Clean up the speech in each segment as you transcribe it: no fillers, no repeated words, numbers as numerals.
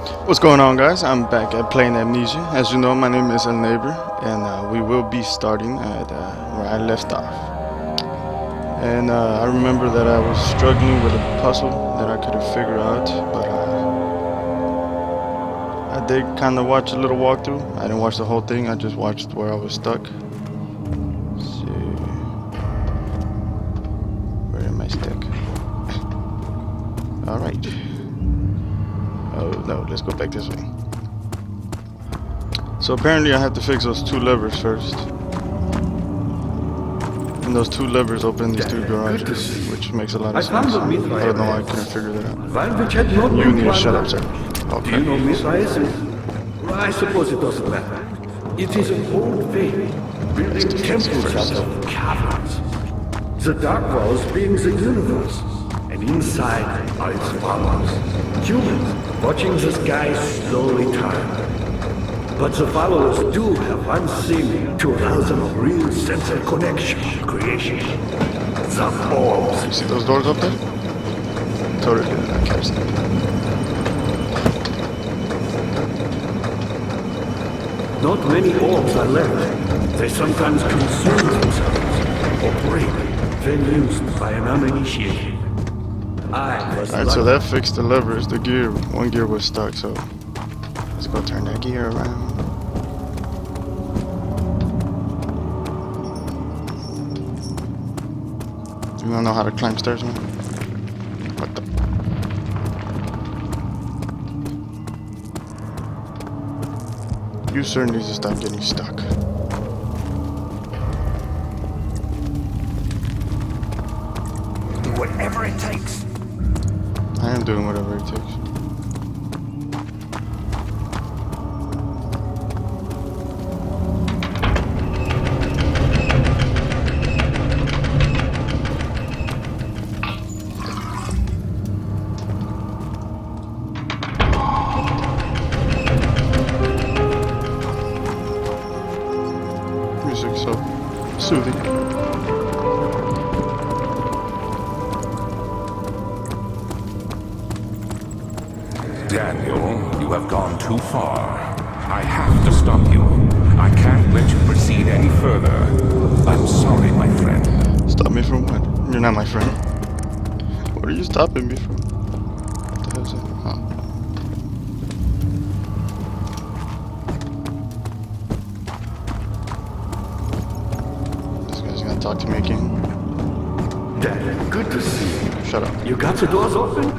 What's going on, guys? I'm back at Playing Amnesia. As you know, my name is El Neighbor, and we will be starting at where I left off. And I remember that I was struggling with a puzzle that I couldn't figure out, but I did kind of watch a little walkthrough. I didn't watch the whole thing, I just watched where I was stuck. Let's see. Where am I stuck? Alright. Oh no, let's go back this way. So apparently I have to fix those two levers first. And those two levers open these two garages, which makes a lot of sense. I don't know why I couldn't figure that out. You need to shut up, sir. Okay. Do you know Mithraeus? I suppose it doesn't matter. It is an old faith, building temples out of caverns. The dark walls being the universe, and inside are its followers, humans, watching the sky slowly turn. But the followers do have one thing to allow them a real sense of connection to creation. The orbs. You see those doors up there? Totally did not catch them. Not many orbs are left. They sometimes consume themselves, or break, when used by an uninitiated. Alright, so that fixed the levers. The gear, one gear was stuck, so let's go turn that gear around. You wanna know how to climb stairs, man? What the? You sir need to stop getting stuck. Do whatever it takes. I am doing whatever it takes. Music so soothing. Daniel, you have gone too far. I have to stop you. I can't let you proceed any further. I'm sorry, my friend. Stop me from what? You're not my friend. What are you stopping me from? What the hell is that? Oh. This guy's gonna talk to me again. Dad, good to see you. Shut up. You got the doors open?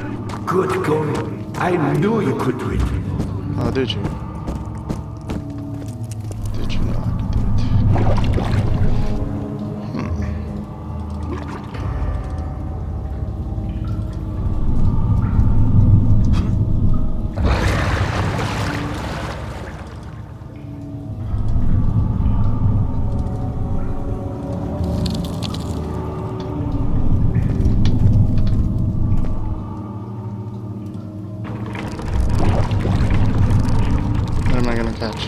Good going. I knew you could do it. Oh, did you? Did you know I could do it? What am I gonna catch?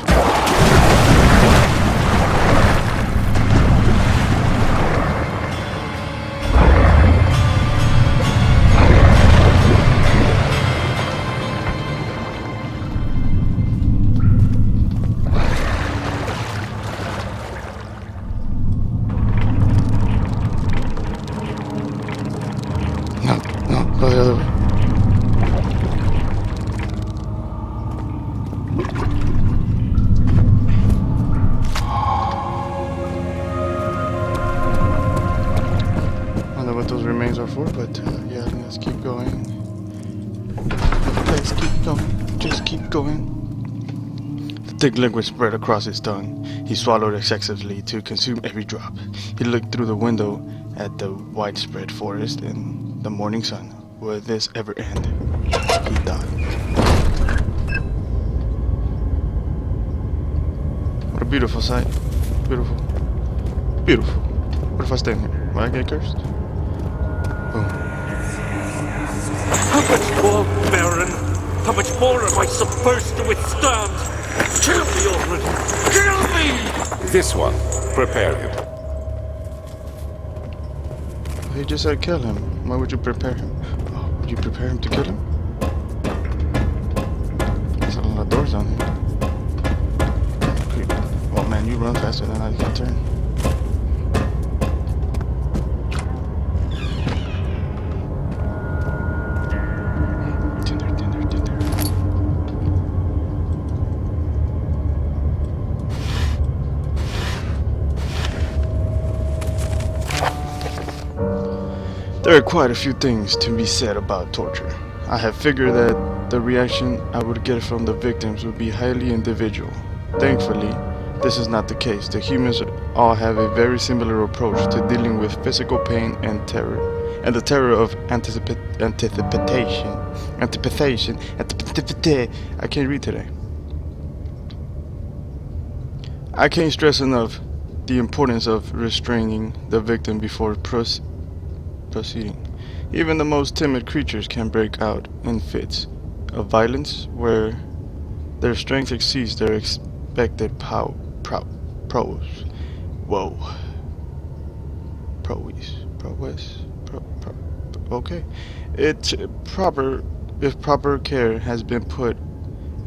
No, no, go the other way. I don't know what those remains are for, but yeah, let's keep going. Let's keep going. Just keep going. The thick liquid spread across his tongue. He swallowed excessively to consume every drop. He looked through the window at the widespread forest and the morning sun. Will this ever end? He thought. What a beautiful sight. Beautiful. Beautiful. What if I stand here? Will I get cursed? Boom. How much more, Baron? How much more am I supposed to withstand? Kill me already! Kill me! This one, prepare him. He just said kill him. Why would you prepare him? Oh, would you prepare him to kill him? down here. Creep. Oh man, you run faster than I can turn. There are quite a few things to be said about torture. I have figured that the reaction I would get from the victims would be highly individual. Thankfully, this is not the case. The humans all have a very similar approach to dealing with physical pain and terror, and the terror of anticipation. I can't read today. I can't stress enough the importance of restraining the victim before proceeding. Even the most timid creatures can break out in fits of violence where their strength exceeds their expected prowess. Whoa. Okay. If proper care has been put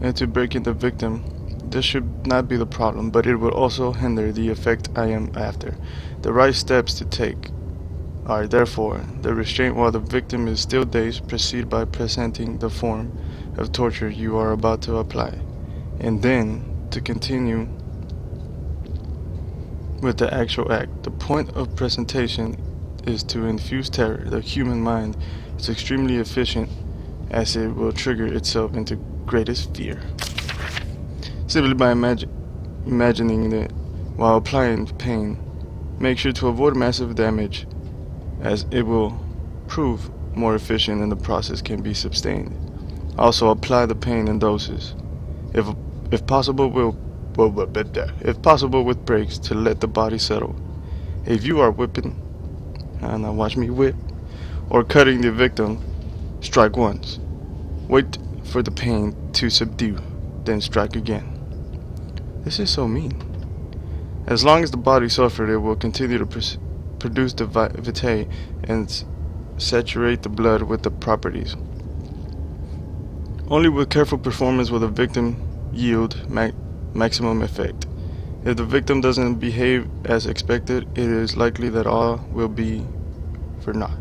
into breaking the victim, this should not be the problem, but it will also hinder the effect I am after. The right steps to take are therefore the restraint while the victim is still dazed. Proceed by presenting the form of torture you are about to apply, and then to continue with the actual act. The point of presentation is to infuse terror. The human mind is extremely efficient as it will trigger itself into greatest fear. Simply by imagining it while applying pain, make sure to avoid massive damage, as it will prove more efficient and the process can be sustained. Also, apply the pain in doses, if possible with breaks to let the body settle. If you are whipping, now watch me whip, or cutting the victim, strike once. Wait for the pain to subdue, then strike again. This is so mean. As long as the body suffered, it will continue to produce the vitae and saturate the blood with the properties. Only with careful performance will the victim yield maximum effect. If the victim doesn't behave as expected, it is likely that all will be for naught.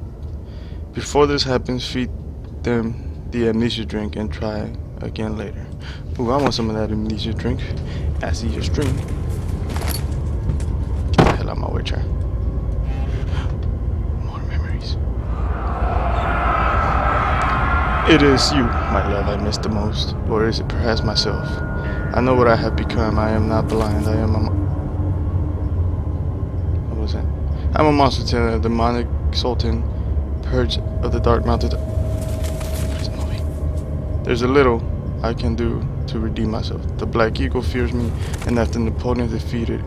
Before this happens, feed them the amnesia drink and try again later. Ooh, I want some of that amnesia drink. I see your stream. Get the hell out of my way, chair. More memories. It is you, my love, I miss the most. Or is it perhaps myself? I know what I have become. I am not blind. I am a... What was that? I'm a monster, a demonic sultan, purge of the dark mountain. There's a little I can do to redeem myself. The Black Eagle fears me, and after Napoleon defeated,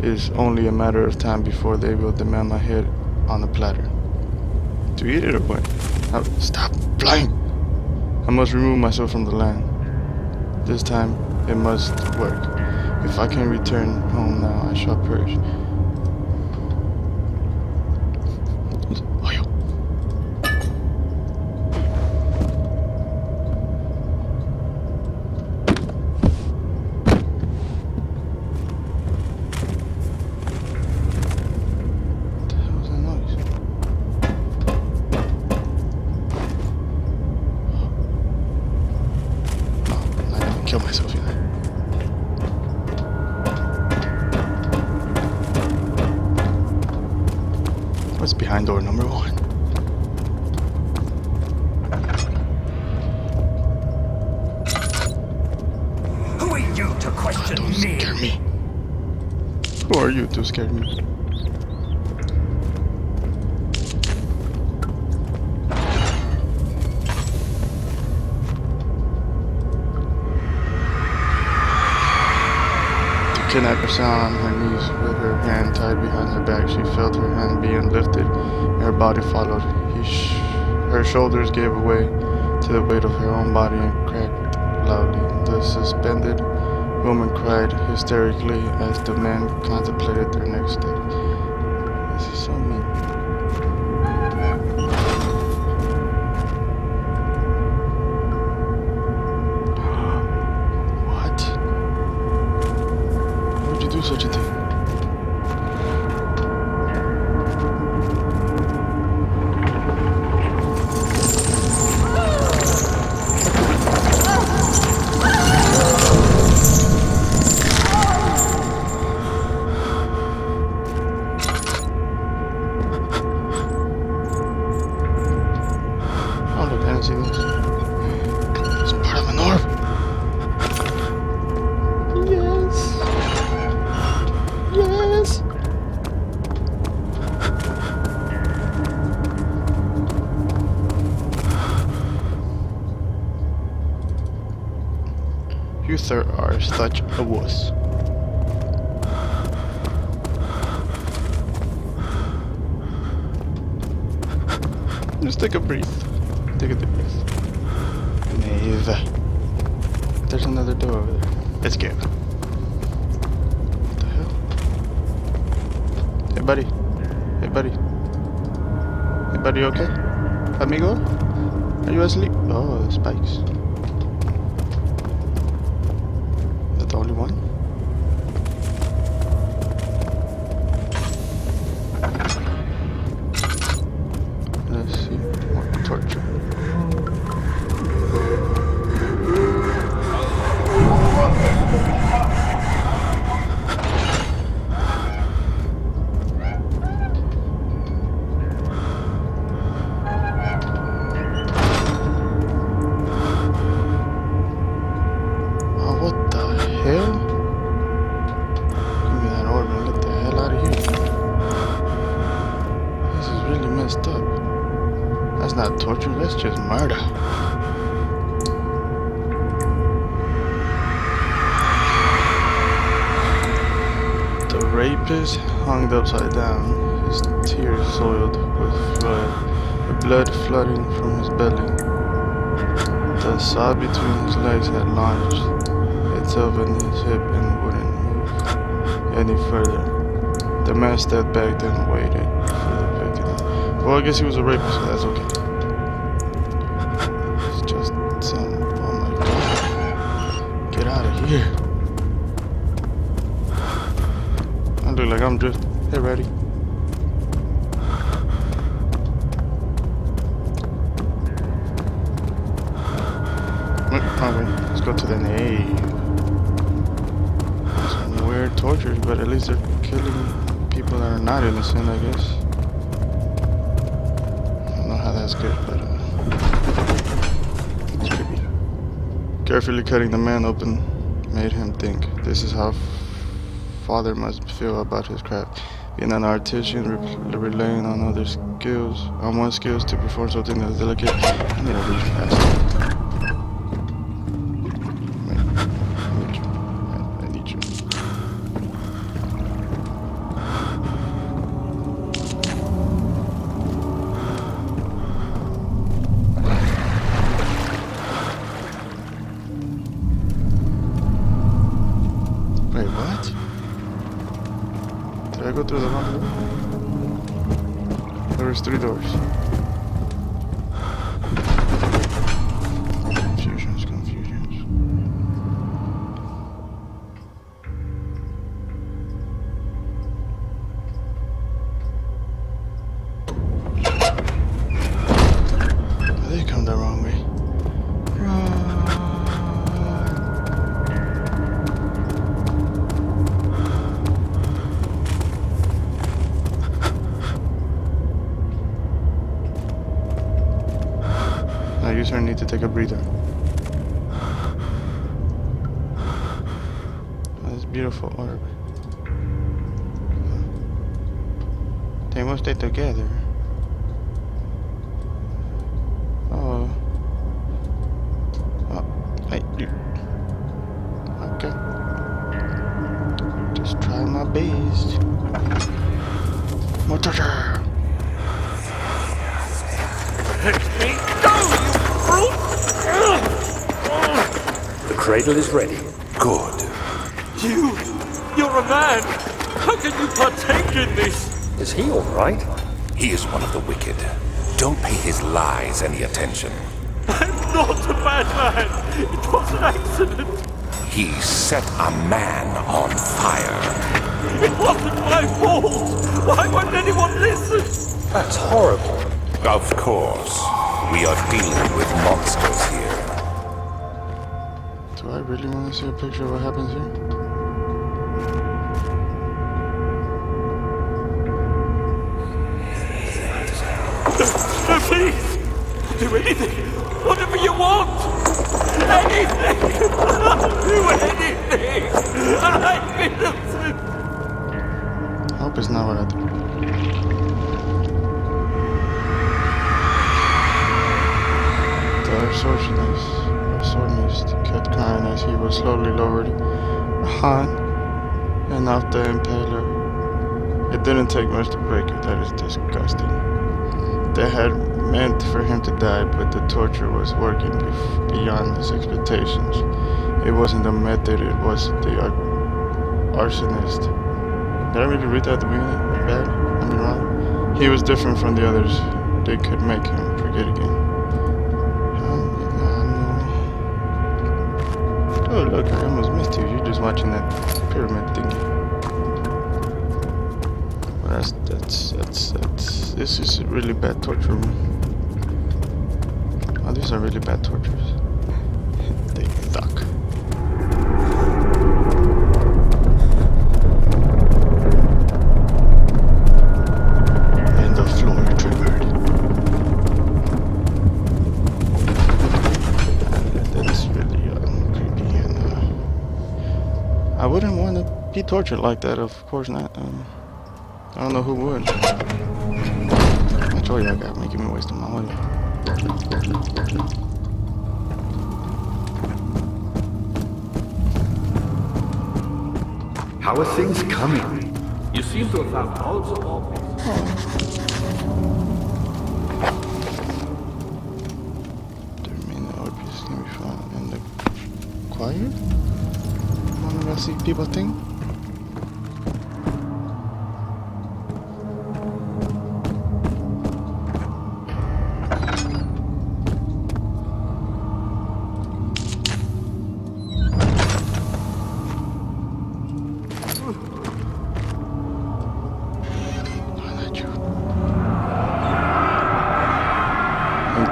it is only a matter of time before they will demand my head on a platter. To eat it or what? Stop flying! I must remove myself from the land. This time, it must work. If I can return home now, I shall purge. Kill myself either. What's behind door number 1? Who are you to question Don't me? scare me. Who are you to scare me? The kidnapper sat on her knees with her hand tied behind her back. She felt her hand being lifted and her body followed. Her shoulders gave way to the weight of her own body and cracked loudly. The suspended woman cried hysterically as the man contemplated their next step. This is so mean. do such a thing. Oh look, I didn't see this. It's part of an orb. Yes. Yes. You sir are such a wuss. Just take a breath. Take a deep breath. Maeve. There's another door over there. Let's go. What the hell? Hey buddy. Hey buddy. Hey buddy, you okay? Amigo? Are you asleep? Oh, the spikes. Is that the only one? Let's see. More torture. Oh, what the hell? Give me that orb and get the hell out of here. This is really messed up. That's not torture, that's just murder. The rapist hung upside down, his tears soiled with blood flooding from his belly. The saw between his legs had launched itself in his hip and wouldn't move any further. The man stepped back and waited for the victim. Well, I guess he was a rapist, so that's okay. It's just some. Oh my god. Get out of here. I look like I'm just. Hey, ready. Let's go to the nave. Some weird tortures, but at least they're killing people that are not innocent, I guess. I don't know how that's good, but it's creepy. Carefully cutting the man open made him think. This is how father must feel about his craft. Being an artisan, relying on other skills, on one's skills to perform something that's delicate. I need to leave fast. I need you. Wait, what? Did I go through the wrong door? There was 3 doors. Confusions. They come the wrong way. Now you sir need to take a breather. That's beautiful orb. They must stay together. Oh. Oh, hey, you. Okay. Just try my best. More torture. Let me go, you brute! The cradle is ready. Good. You're a man! How can you partake in this? Is he all right? He is one of the wicked. Don't pay his lies any attention. I'm not a bad man! It was an accident! He set a man on fire. It wasn't my fault! Why won't anyone listen? That's horrible. Of course. We are dealing with monsters here. Do I really want to see a picture of what happens here? No, please! Do anything! Whatever you want! Anything! Do anything! I'm innocent! I hope it's not what I do. The arsonist kept crying as he was slowly lowered on and off the impaler. It didn't take much to break it. That is disgusting. They had meant for him to die, but the torture was working beyond his expectations. It wasn't the method, it was the arsonist. Did I really read that at the beginning? Bad? I mean wrong? He was different from the others. They could make him forget again. Oh look, I almost missed you. You're just watching that pyramid thingy. Well, this is a really bad torture room. Oh, these are really bad tortures. They suck. And the floor triggered. That's really creepy, and I wouldn't want to be tortured like that. Of course not. I don't know who would. I told you I got making me waste my money. How are things coming? You seem to have found all the objects. The remaining objects can be found in the choir? Wanna go see people think?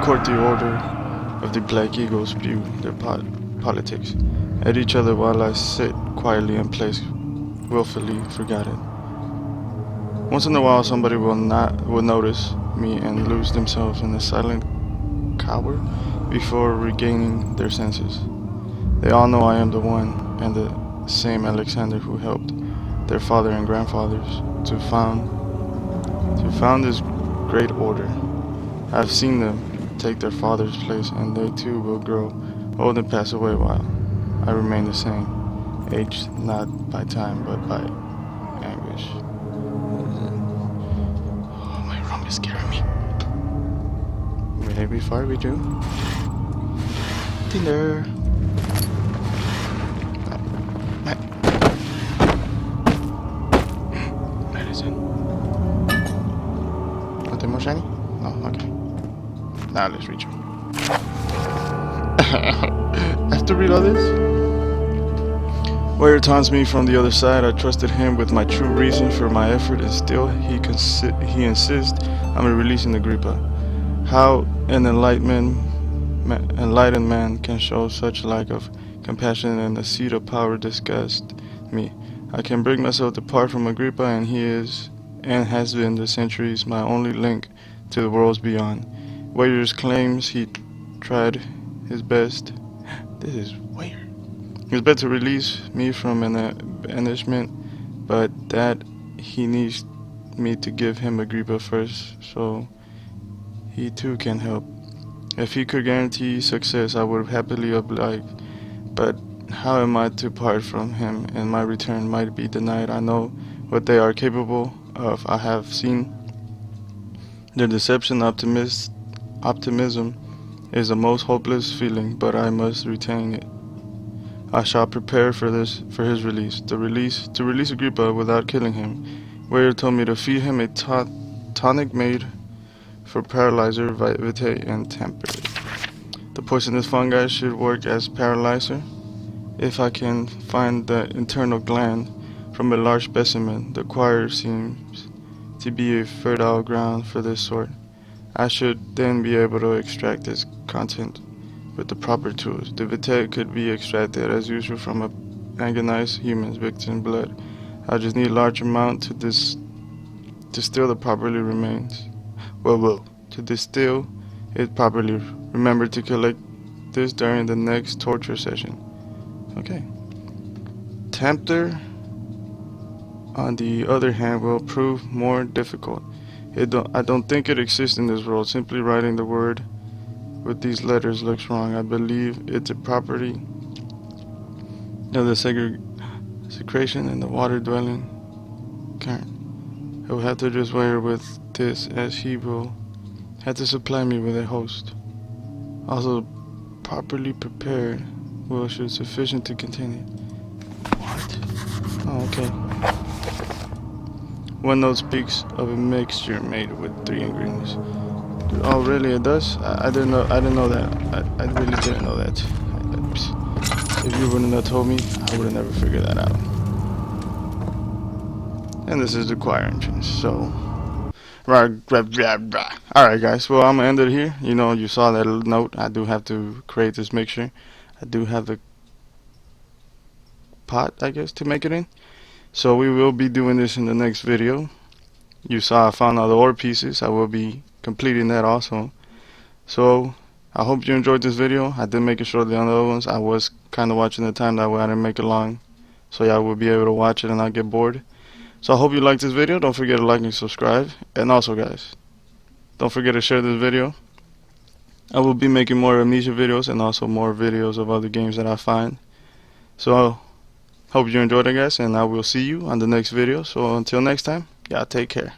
Court the order of the Black Eagles spew their politics at each other while I sit quietly in place, willfully forgotten. Once in a while somebody will notice me and lose themselves in a silent cower before regaining their senses. They all know I am the one and the same Alexander who helped their father and grandfathers to found this great order. I've seen them take their father's place, and they too will grow old and pass away while I remain the same, aged not by time but by anguish. Oh, my room is scaring me. Maybe before we do. Tinder. Medicine. Nothing more shiny? No, okay. Now let's reach him. I have to read all this? Warrior taunts me from the other side. I trusted him with my true reason for my effort, and still he insists on releasing Agrippa. How an enlightened man can show such lack of compassion and a seat of power disgusts me. I can bring myself to part from Agrippa, and he is and has been the centuries my only link to the worlds beyond. Warriors claims he tried his best. This is weird. His best to release me from an banishment, but that he needs me to give him Agrippa first, so he too can help. If he could guarantee success, I would happily oblige. But how am I to part from him, and my return might be denied? I know what they are capable of. I have seen their deception. Optimism is the most hopeless feeling, but I must retain it. I shall prepare for his release. To release Agrippa without killing him. Warrior told me to feed him a tonic made for paralyzer, vitae, and temper. The poisonous fungi should work as paralyzer, If I can find the internal gland from a large specimen, the choir seems to be a fertile ground for this sort. I should then be able to extract its content with the proper tools. The vitae could be extracted as usual from a agonized human's victim blood. I just need a large amount to distill the properly remains. To distill it properly. Remember to collect this during the next torture session. Okay. Tempter, on the other hand, will prove more difficult. I don't think it exists in this world. Simply writing the word with these letters looks wrong. I believe it's a property of the secretion and the water-dwelling current. I will have to just wait with this, as he will have to supply me with a host. Also, properly prepared will should sufficient to contain it. What? Oh, okay. One note speaks of a mixture made with 3 ingredients. Oh, really? It does? I didn't know. I didn't know that. I really didn't know that. If you wouldn't have told me, I would have never figured that out. And this is the choir entrance. So, alright, guys. Well, I'm gonna end it here. You know, you saw that note. I do have to create this mixture. I do have the pot, I guess, to make it in. So we will be doing this in the next video. You saw I found all the ore pieces. I will be completing that also. So I hope you enjoyed this video. I did make it shorter than the other ones. I was kind of watching the time, that way I didn't make it long, so y'all will be able to watch it and not get bored. So I hope you liked this video. Don't forget to like and subscribe. And also, guys, don't forget to share this video. I will be making more Amnesia videos and also more videos of other games that I find. So hope you enjoyed it, guys, and I will see you on the next video. So until next time, y'all take care.